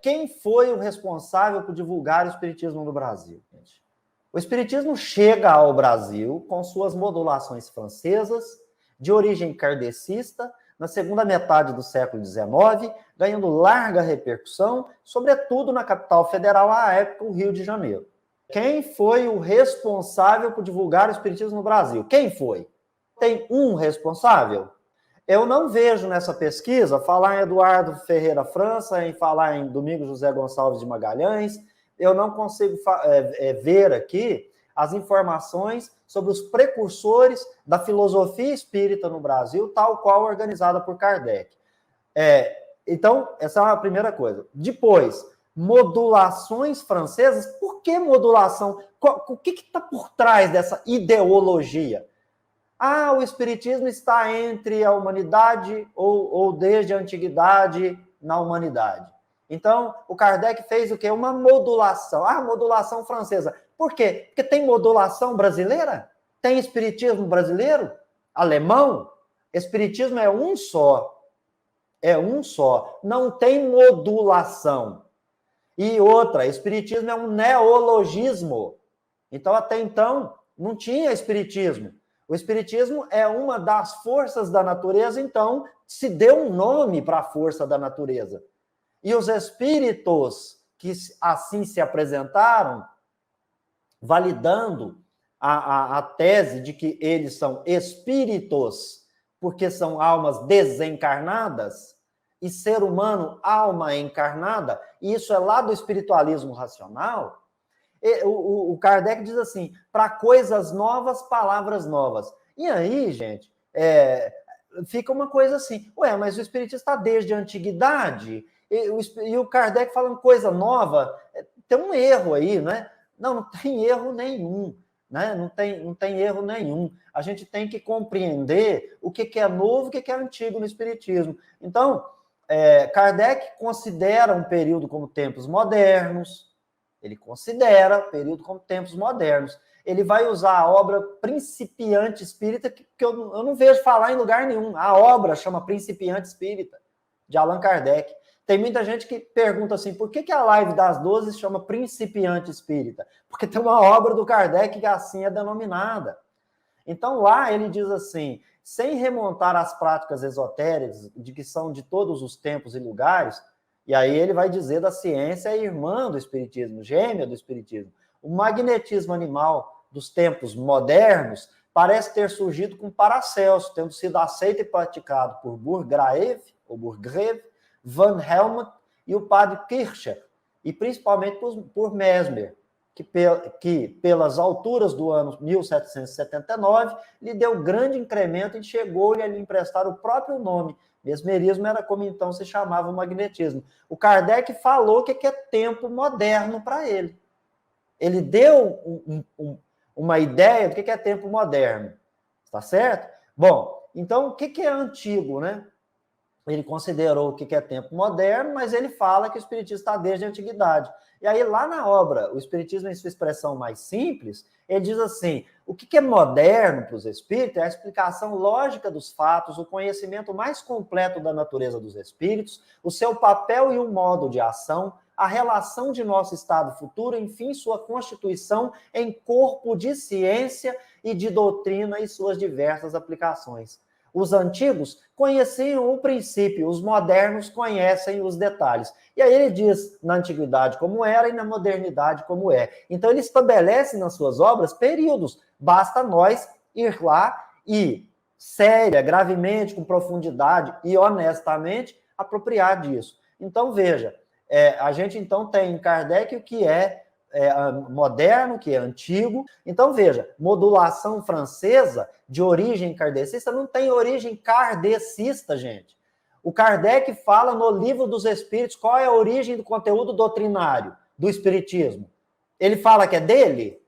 quem foi o responsável por divulgar o espiritismo no Brasil? O espiritismo chega ao Brasil com suas modulações francesas, de origem kardecista, na segunda metade do século XIX, ganhando larga repercussão, sobretudo na capital federal, à época, o Rio de Janeiro. Quem foi o responsável por divulgar o espiritismo no Brasil? Quem foi? Tem um responsável? Eu não vejo nessa pesquisa falar em Eduardo Ferreira França, em falar em Domingos José Gonçalves de Magalhães. Eu não consigo ver aqui as informações sobre os precursores da filosofia espírita no Brasil, tal qual organizada por Kardec. Então, essa é a primeira coisa. Depois, modulações francesas. Por que modulação? O que está por trás dessa ideologia? O espiritismo está entre a humanidade ou desde a antiguidade na humanidade. Então, o Kardec fez o quê? Uma modulação. Modulação francesa. Por quê? Porque tem modulação brasileira? Tem espiritismo brasileiro? Alemão? Espiritismo é um só. É um só. Não tem modulação. E outra, espiritismo é um neologismo. Então, até então, não tinha espiritismo. O espiritismo é uma das forças da natureza, então se deu um nome para a força da natureza. E os espíritos que assim se apresentaram, validando a tese de que eles são espíritos, porque são almas desencarnadas, e ser humano, alma encarnada, e isso é lá do espiritualismo racional. O Kardec diz assim, para coisas novas, palavras novas. E aí, gente, fica uma coisa assim, mas o espiritismo está desde a antiguidade, e o Kardec falando coisa nova, tem um erro aí, né? Não tem erro nenhum, né? Não tem erro nenhum. A gente tem que compreender o que é novo, o que é antigo no espiritismo. Então, Kardec considera um período como tempos modernos. Ele considera o período como tempos modernos. Ele vai usar a obra Principiante Espírita, que eu não vejo falar em lugar nenhum. A obra chama Principiante Espírita, de Allan Kardec. Tem muita gente que pergunta assim, por que a live das 12 se chama Principiante Espírita? Porque tem uma obra do Kardec que assim é denominada. Então lá ele diz assim, sem remontar às práticas esotéricas, de que são de todos os tempos e lugares, e aí ele vai dizer da ciência irmã do espiritismo, gêmea do espiritismo. O magnetismo animal dos tempos modernos parece ter surgido com Paracelso, tendo sido aceito e praticado por Burggrave, Van Helmont e o padre Kircher, e principalmente por Mesmer, que pelas alturas do ano 1779 lhe deu grande incremento e chegou-lhe a lhe emprestar o próprio nome. Mesmerismo era como então se chamava o magnetismo. O Kardec falou que é tempo moderno para ele. Ele deu uma ideia do que é tempo moderno. Está certo? Bom, então o que é antigo, né? Ele considerou o que é tempo moderno, mas ele fala que o espiritismo está desde a antiguidade. E aí, lá na obra, o Espiritismo em sua expressão mais simples, ele diz assim, o que é moderno para os espíritos é a explicação lógica dos fatos, o conhecimento mais completo da natureza dos espíritos, o seu papel e o modo de ação, a relação de nosso estado futuro, enfim, sua constituição em corpo de ciência e de doutrina e suas diversas aplicações. Os antigos conheciam o princípio, os modernos conhecem os detalhes. E aí ele diz na antiguidade como era e na modernidade como é. Então ele estabelece nas suas obras períodos. Basta nós ir lá e, séria, gravemente, com profundidade e honestamente, apropriar disso. Então veja, a gente então tem em Kardec o que é moderno, que é antigo. Então, veja, modulação francesa de origem kardecista não tem origem kardecista, gente. O Kardec fala no Livro dos Espíritos qual é a origem do conteúdo doutrinário do espiritismo. Ele fala que é dele?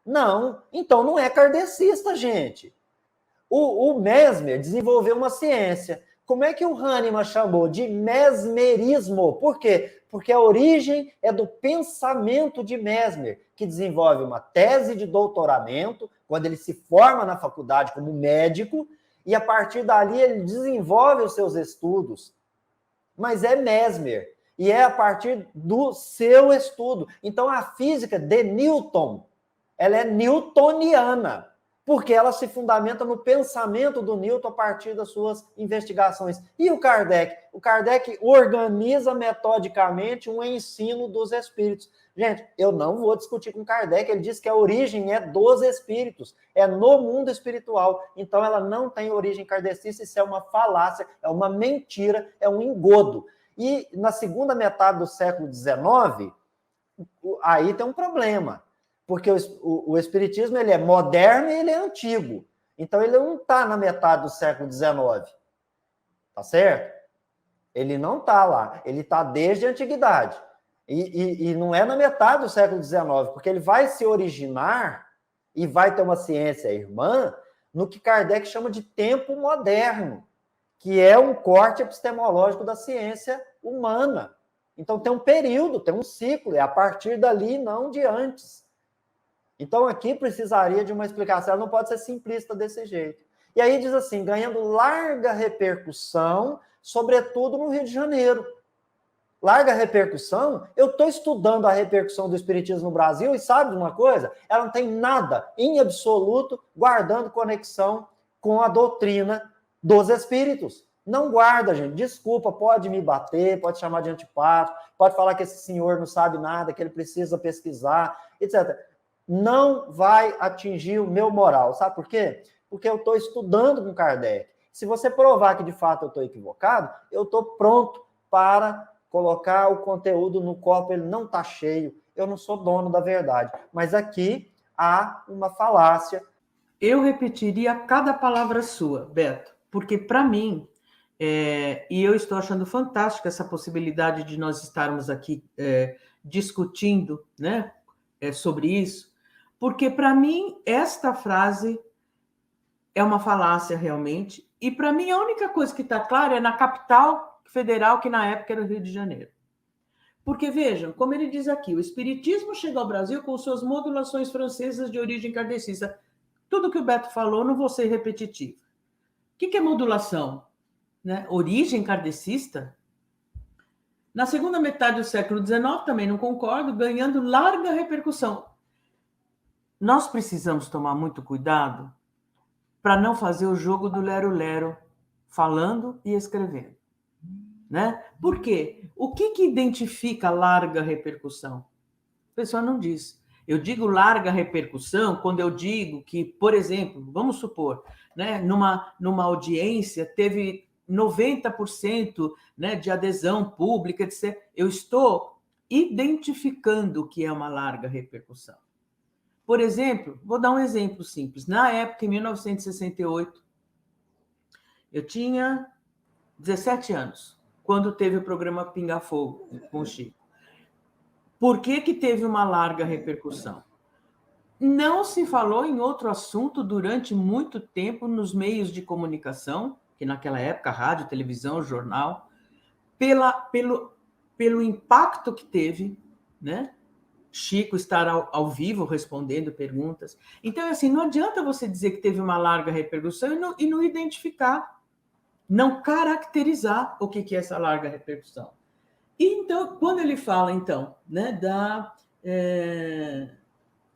Não. Então não é kardecista, gente. O Mesmer desenvolveu uma ciência. Como é que o Hahnemann chamou de mesmerismo? Por quê? Porque a origem é do pensamento de Mesmer, que desenvolve uma tese de doutoramento, quando ele se forma na faculdade como médico, e a partir dali ele desenvolve os seus estudos. Mas é Mesmer. E é a partir do seu estudo. Então, a física de Newton, ela é newtoniana, porque ela se fundamenta no pensamento do Newton a partir das suas investigações. E o Kardec? O Kardec organiza metodicamente um ensino dos espíritos. Gente, eu não vou discutir com Kardec, ele diz que a origem é dos espíritos, é no mundo espiritual. Então, ela não tem origem kardecista, isso é uma falácia, é uma mentira, é um engodo. E na segunda metade do século XIX, aí tem um problema, porque o espiritismo ele é moderno e ele é antigo. Então, ele não está na metade do século XIX, tá certo? Ele não está lá, ele está desde a antiguidade. E não é na metade do século XIX, porque ele vai se originar e vai ter uma ciência irmã no que Kardec chama de tempo moderno, que é um corte epistemológico da ciência humana. Então, tem um período, tem um ciclo, é a partir dali, não de antes. Então, aqui precisaria de uma explicação, ela não pode ser simplista desse jeito. E aí diz assim, ganhando larga repercussão, sobretudo no Rio de Janeiro. Larga repercussão, eu estou estudando a repercussão do espiritismo no Brasil e sabe de uma coisa? Ela não tem nada, em absoluto, guardando conexão com a doutrina dos espíritos. Não guarda, gente. Desculpa, pode me bater, pode chamar de antipático, pode falar que esse senhor não sabe nada, que ele precisa pesquisar, etc. Não vai atingir o meu moral. Sabe por quê? Porque eu estou estudando com Kardec. Se você provar que, de fato, eu estou equivocado, eu estou pronto para colocar o conteúdo no copo, ele não está cheio, eu não sou dono da verdade. Mas aqui há uma falácia. Eu repetiria cada palavra sua, Beto, porque para mim, e eu estou achando fantástica essa possibilidade de nós estarmos aqui discutindo, né, sobre isso, porque para mim esta frase é uma falácia realmente, e para mim a única coisa que está clara é na capital federal, que na época era o Rio de Janeiro. Porque, vejam, como ele diz aqui, o espiritismo chegou ao Brasil com suas modulações francesas de origem kardecista. Tudo que o Beto falou, não vou ser repetitivo. O que é modulação? Né? Origem kardecista? Na segunda metade do século XIX, também não concordo, ganhando larga repercussão. Nós precisamos tomar muito cuidado para não fazer o jogo do lero-lero, falando e escrevendo. Né? Por quê? O que identifica larga repercussão? A pessoa não diz. Eu digo larga repercussão quando eu digo que, por exemplo, vamos supor, né, numa audiência teve 90%, né, de adesão pública, etc. Eu estou identificando o que é uma larga repercussão. Por exemplo, vou dar um exemplo simples. Na época, em 1968, eu tinha 17 anos. Quando teve o programa Pinga Fogo com o Chico. Por que teve uma larga repercussão? Não se falou em outro assunto durante muito tempo nos meios de comunicação, que naquela época, rádio, televisão, jornal, pelo impacto que teve, né? Chico estar ao vivo respondendo perguntas. Então, assim, não adianta você dizer que teve uma larga repercussão e não identificar, não caracterizar o que é essa larga repercussão. E então, quando ele fala, então, né,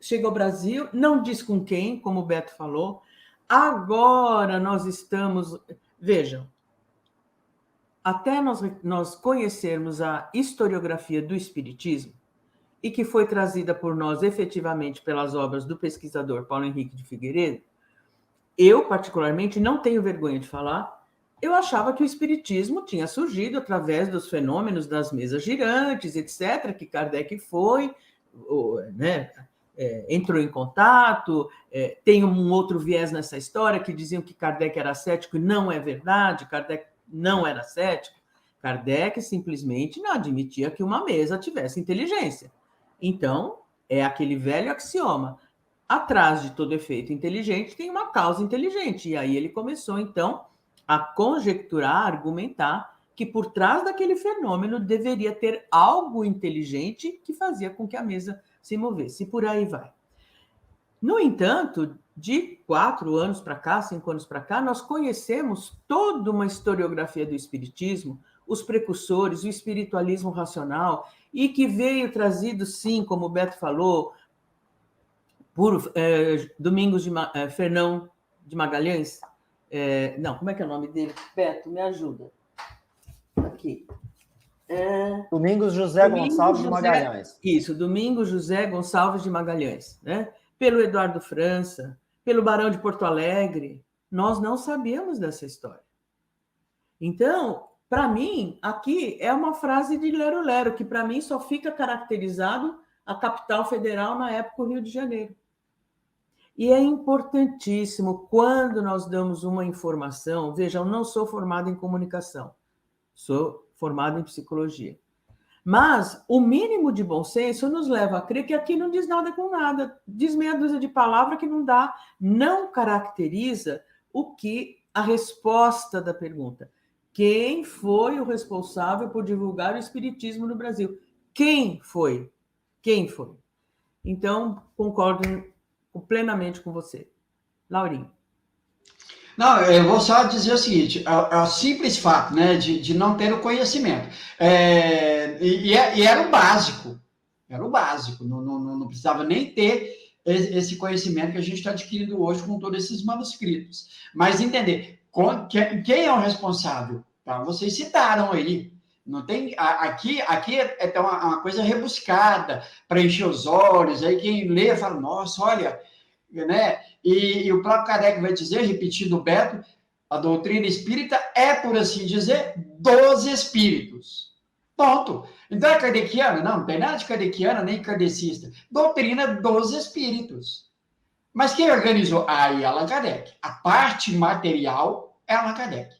chega ao Brasil, não diz com quem, como o Beto falou, agora nós estamos... Vejam, até nós conhecermos a historiografia do Espiritismo, e que foi trazida por nós efetivamente pelas obras do pesquisador Paulo Henrique de Figueiredo, eu, particularmente, não tenho vergonha de falar, eu achava que o Espiritismo tinha surgido através dos fenômenos das mesas girantes, etc., que Kardec foi, né, entrou em contato, tem um outro viés nessa história, que diziam que Kardec era cético, e não é verdade, Kardec não era cético. Kardec simplesmente não admitia que uma mesa tivesse inteligência. Então, é aquele velho axioma, atrás de todo efeito inteligente tem uma causa inteligente. E aí ele começou, então, a conjecturar, a argumentar que por trás daquele fenômeno deveria ter algo inteligente que fazia com que a mesa se movesse. E por aí vai. No entanto, de 4 anos para cá, 5 anos para cá, nós conhecemos toda uma historiografia do Espiritismo, os precursores, o espiritualismo racional, e que veio trazido, sim, como o Beto falou, por Fernão de Magalhães. Não, como é que é o nome dele? Beto, me ajuda. Aqui. Domingos José Gonçalves de Magalhães. Isso, Domingos José Gonçalves de Magalhães, né? Pelo Eduardo França, pelo Barão de Porto Alegre. Nós não sabíamos dessa história. Então, para mim, aqui é uma frase de lero-lero, que para mim só fica caracterizado a capital federal na época do Rio de Janeiro. E é importantíssimo quando nós damos uma informação. Veja, eu não sou formado em comunicação, sou formado em psicologia. Mas o mínimo de bom senso nos leva a crer que aqui não diz nada com nada, diz meia dúzia de palavras que não caracteriza o que a resposta da pergunta. Quem foi o responsável por divulgar o espiritismo no Brasil? Quem foi? Quem foi? Então, concordo plenamente com você. Laurinho. Não, eu vou só dizer o seguinte, é o simples fato, né, de não ter o conhecimento. E era o básico, não precisava nem ter esse conhecimento que a gente está adquirindo hoje com todos esses manuscritos. Mas entender, quem é o responsável? Tá? Vocês citaram aí. Não tem, aqui é uma coisa rebuscada para encher os olhos, aí quem lê fala, nossa, olha, né? E o próprio Kardec vai dizer, repetindo o Beto, a doutrina espírita é, por assim dizer, dos espíritos. Ponto. Então é kardeciana? Não tem nada de kardeciana nem kardecista. Doutrina dos espíritos. Mas quem organizou? Aí Allan Kardec. A parte material é Allan Kardec.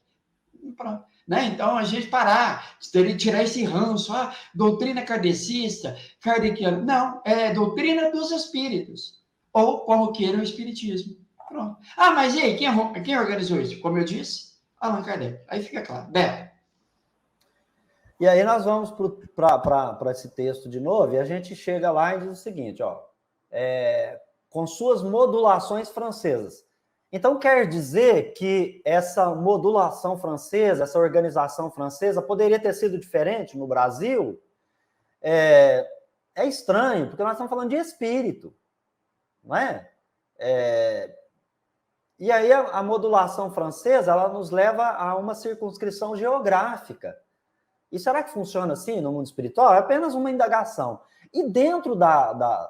Pronto. Né? Então, a gente parar, tirar esse ranço, doutrina kardecista, kardeciana. Não, é doutrina dos espíritos. Ou como queira o espiritismo. Pronto. Mas e aí, quem organizou isso? Como eu disse, Allan Kardec. Aí fica claro. Beto. E aí nós vamos para esse texto de novo, e a gente chega lá e diz o seguinte, com suas modulações francesas. Então, quer dizer que essa modulação francesa, essa organização francesa, poderia ter sido diferente no Brasil? É estranho, porque nós estamos falando de espírito, não é? E aí a modulação francesa, ela nos leva a uma circunscrição geográfica. E será que funciona assim no mundo espiritual? É apenas uma indagação. E dentro da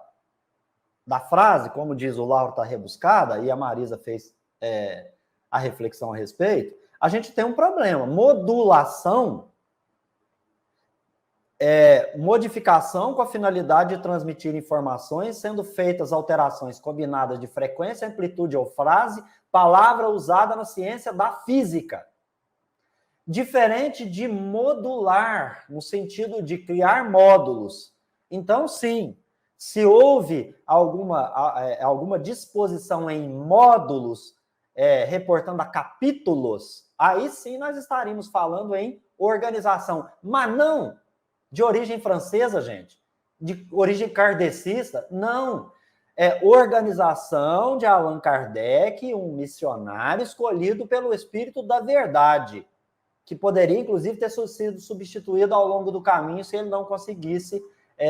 frase, como diz o Lauro, está rebuscada, e a Marisa fez a reflexão a respeito, a gente tem um problema. Modulação modificação com a finalidade de transmitir informações, sendo feitas alterações combinadas de frequência, amplitude ou frase, palavra usada na ciência da física. Diferente de modular, no sentido de criar módulos. Então, sim, se houve alguma disposição em módulos, reportando a capítulos, aí sim nós estaríamos falando em organização, mas não de origem francesa, gente, de origem kardecista, não. É organização de Allan Kardec, um missionário escolhido pelo Espírito da Verdade, que poderia, inclusive, ter sido substituído ao longo do caminho se ele não conseguisse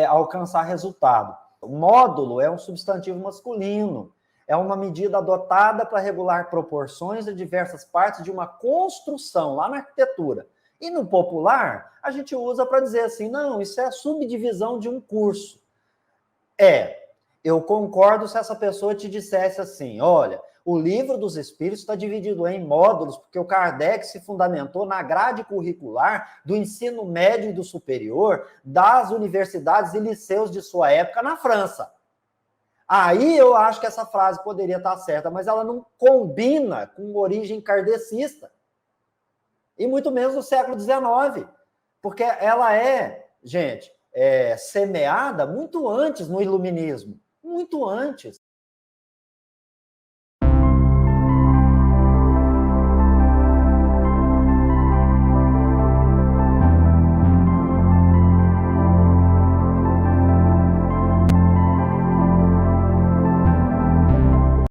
alcançar resultado. O módulo é um substantivo masculino, é uma medida adotada para regular proporções de diversas partes de uma construção, lá na arquitetura. E no popular, a gente usa para dizer assim, não, isso é a subdivisão de um curso. Eu concordo se essa pessoa te dissesse assim, olha, o Livro dos Espíritos está dividido em módulos, porque o Kardec se fundamentou na grade curricular do ensino médio e do superior das universidades e liceus de sua época na França. Aí eu acho que essa frase poderia estar certa, mas ela não combina com origem kardecista. E muito menos no século XIX. Porque ela gente, semeada muito antes no iluminismo. Muito antes.